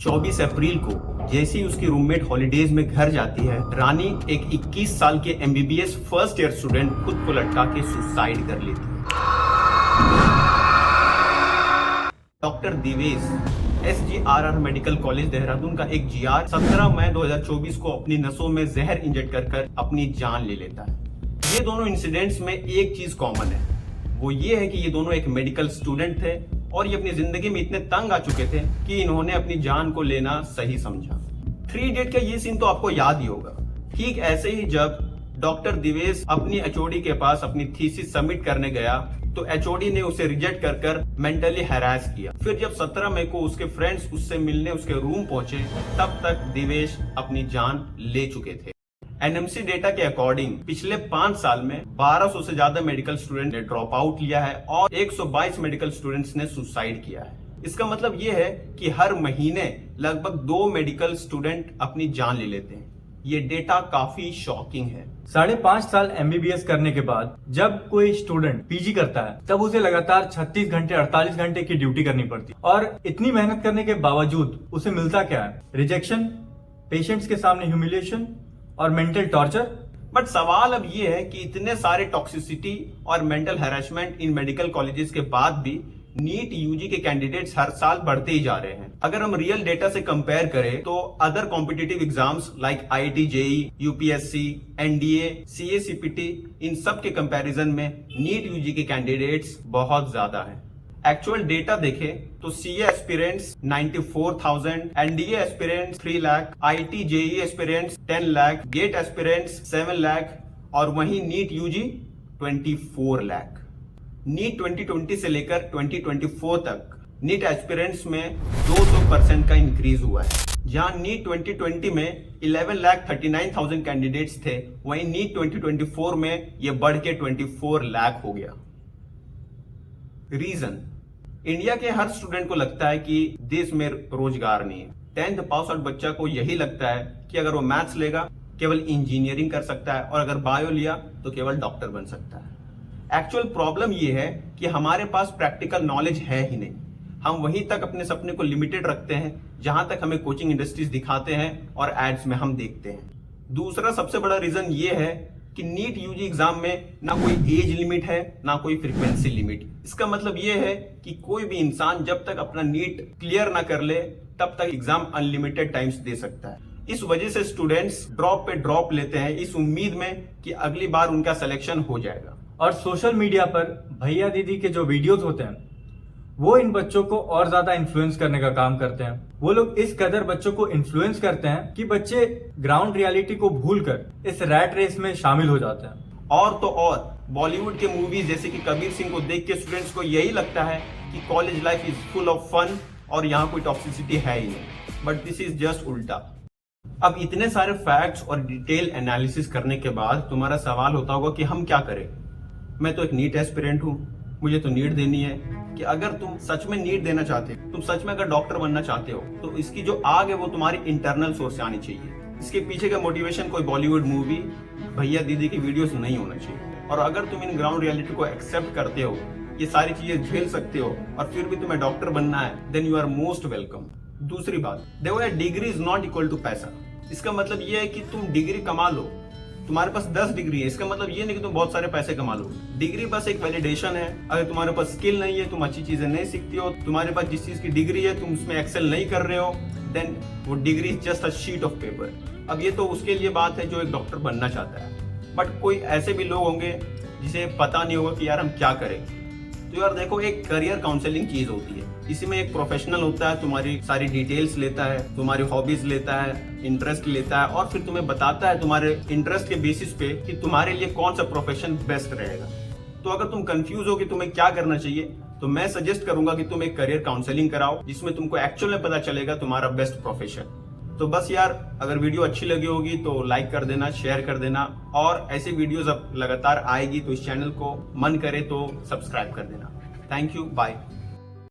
24 अप्रैल को जैसे ही उसकी रूममेट हॉलीडेज में घर जाती है, रानी एक 21 साल के MBBS फर्स्ट ईयर स्टूडेंट खुद को लटका के सुसाइड कर लेती है। Doctor Divesh SGRR medical college Dehradun का एक GR 17 मई 2024 को अपनी नसों में जहर इंजेक्ट कर अपनी जान ले लेता है। ये दोनों इंसिडेंट्स में एक चीज कॉमन है, वो ये है कि ये दोनों एक मेडिकल स्टूडेंट थे और ये अपनी जिंदगी में इतने तंग आ चुके थे कि इन्होंने अपनी जान को लेना सही समझा। 3 इडियट का ये सीन तो आपको याद ही होगा। ठीक ऐसे ही जब डॉक्टर दिवेश अपनी HOD के पास अपनी थीसिस सबमिट करने गया तो HOD ने उसे रिजेक्ट कर मेंटली हैरास किया। फिर जब 17 मई को उसके फ्रेंड्स उससे मिलने उसके रूम पहुंचे, तब तक दिवेश अपनी जान ले चुके थे। NMC डेटा के अकॉर्डिंग पिछले 5 साल में 1200 से ज्यादा मेडिकल स्टूडेंट ने ड्रॉप आउट लिया है और 122 मेडिकल स्टूडेंट्स ने सुसाइड किया है। इसका मतलब ये है कि हर महीने लगभग 2 मेडिकल स्टूडेंट अपनी जान ले लेते हैं। ये डेटा काफी शॉकिंग है। 5.5 साल MBBS करने के बाद जब कोई स्टूडेंट PG करता है तब उसे लगातार 36 घंटे 48 घंटे की ड्यूटी करनी पड़ती है और इतनी मेहनत करने के बावजूद उसे मिलता क्या है? रिजेक्शन, पेशेंट्स के सामने ह्यूमिलिएशन और मेंटल टॉर्चर। बट सवाल अब ये है कि इतने सारे टॉक्सिसिटी और mental harassment in medical colleges के बाद भी नीट UG के कैंडिडेट्स हर साल बढ़ते ही जा रहे हैं। अगर हम रियल डेटा से कंपेयर करें तो other competitive exams like IIT JEE, UPSC, NDA, CA CPT इन सब के कंपैरिजन में नीट UG के कैंडिडेट्स बहुत ज्यादा हैं। एक्चुअल डेटा देखें तो CA aspirants 94,000, NDA aspirants 3 lakh, IIT JEE aspirants 10 lakh, GATE aspirants 7 lakh और वहीं नीट UG 24 लाख। नीट 2020 से लेकर 2024 तक नीट एस्पिरेंट्स में 200% का इंक्रीज हुआ है। जहां नीट 2020 में 11,39,000 कैंडिडेट्स थे, वहीं नीट 2024 में ये बढ़ के 24 लाख हो गया। रीजन, इंडिया के हर स्टूडेंट को लगता है कि देश में रोजगार नहीं है। 10th पास आउट बच्चा को यही लगता है कि अगर वो मैथ्स लेगा केवल इंजीनियरिंग कर सकता है और अगर बायो लिया तो केवल डॉक्टर बन सकता है। एक्चुअल प्रॉब्लम ये है कि हमारे पास प्रैक्टिकल नॉलेज है ही नहीं। हम वहीं तक अपने सपने को लिमिटेड रखते हैं जहां तक हमें कोचिंग इंडस्ट्रीज दिखाते हैं और एड्स में हम देखते हैं। दूसरा सबसे बड़ा रीजन ये है कि नीट UG एग्जाम में ना कोई एज लिमिट है ना कोई फ्रीक्वेंसी लिमिट। इसका मतलब ये है कि कोई भी इंसान जब तक अपना नीट क्लियर ना कर ले तब तक एग्जाम अनलिमिटेड टाइम्स दे सकता है। इस वजह से स्टूडेंट्स ड्रॉप पे ड्रॉप लेते हैं इस उम्मीद में कि अगली बार उनका सिलेक्शन हो जाएगा। और सोशल मीडिया पर भैया दीदी के जो वीडियोस होते हैं वो इन बच्चों को और ज्यादा इन्फ्लुएंस करने का काम करते हैं। वो लोग इस कदर बच्चों को इन्फ्लुएंस करते हैं कि बच्चे ग्राउंड रियलिटी को भूलकर इस रैट रेस में शामिल हो जाते हैं। और तो और बॉलीवुड के मूवीज जैसे कि कबीर सिंह को देख के स्टूडेंट्स को यही लगता है कि college life is full of fun और यहाँ कोई टॉक्सिसिटी है ही नहीं। बट दिस इज जस्ट उल्टा। अब इतने सारे फैक्ट्स और डिटेल एनालिसिस करने के बाद तुम्हारा सवाल होता होगा कि हम क्या करें। मैं तो एक नीट एस्पिरेंट हूँ, मुझे तो नीट देनी है। कि अगर तुम सच में नीट देना चाहते हो, तुम सच में अगर डॉक्टर बनना चाहते हो, तो इसकी जो आग है वो तुम्हारी इंटरनल सोर्स से आनी चाहिए। इसके पीछे का मोटिवेशन कोई बॉलीवुड मूवी, भैया दीदी की वीडियोस नहीं होना चाहिए। और अगर तुम इन ग्राउंड रियलिटी को एक्सेप्ट करते हो, ये सारी चीजें झेल सकते हो और फिर भी तुम्हें डॉक्टर बनना है, then you are most welcome. दूसरी बात, देखो यार, degree is not equal to पैसा। इसका मतलब ये है कि तुम डिग्री कमा लो, तुम्हारे पास 10 डिग्री है, इसका मतलब ये नहीं कि तुम बहुत सारे पैसे कमा लो। डिग्री बस एक वैलिडेशन है। अगर तुम्हारे पास स्किल नहीं है, तुम अच्छी चीजें नहीं सीखती हो, तुम्हारे पास जिस चीज की डिग्री है तुम उसमें एक्सेल नहीं कर रहे हो, देन वो degree is just a sheet of paper. अब ये तो उसके लिए बात है जो एक डॉक्टर बनना चाहता है। बट कोई ऐसे भी लोग होंगे जिसे पता नहीं होगा कि यार हम क्या करें। तो यार देखो, एक करियर काउंसलिंग चीज होती है। इसमें एक प्रोफेशनल होता है, तुम्हारी सारी डिटेल्स लेता है, तुम्हारी हॉबीज लेता है, इंटरेस्ट लेता है और फिर तुम्हें बताता है तुम्हारे इंटरेस्ट के बेसिस पे कि तुम्हारे लिए कौन सा प्रोफेशन बेस्ट रहेगा। तो अगर तुम कंफ्यूज हो कि तुम्हें क्या करना चाहिए, तो मैं सजेस्ट करूंगा कि तुम एक करियर काउंसलिंग कराओ जिसमें तुमको एक्चुअल में पता चलेगा तुम्हारा बेस्ट प्रोफेशन। तो बस यार, अगर वीडियो अच्छी लगी होगी तो लाइक कर देना, शेयर कर देना और ऐसी वीडियोस अब लगातार आएगी तो इस चैनल को मन करे तो सब्सक्राइब कर देना। Thank you, bye.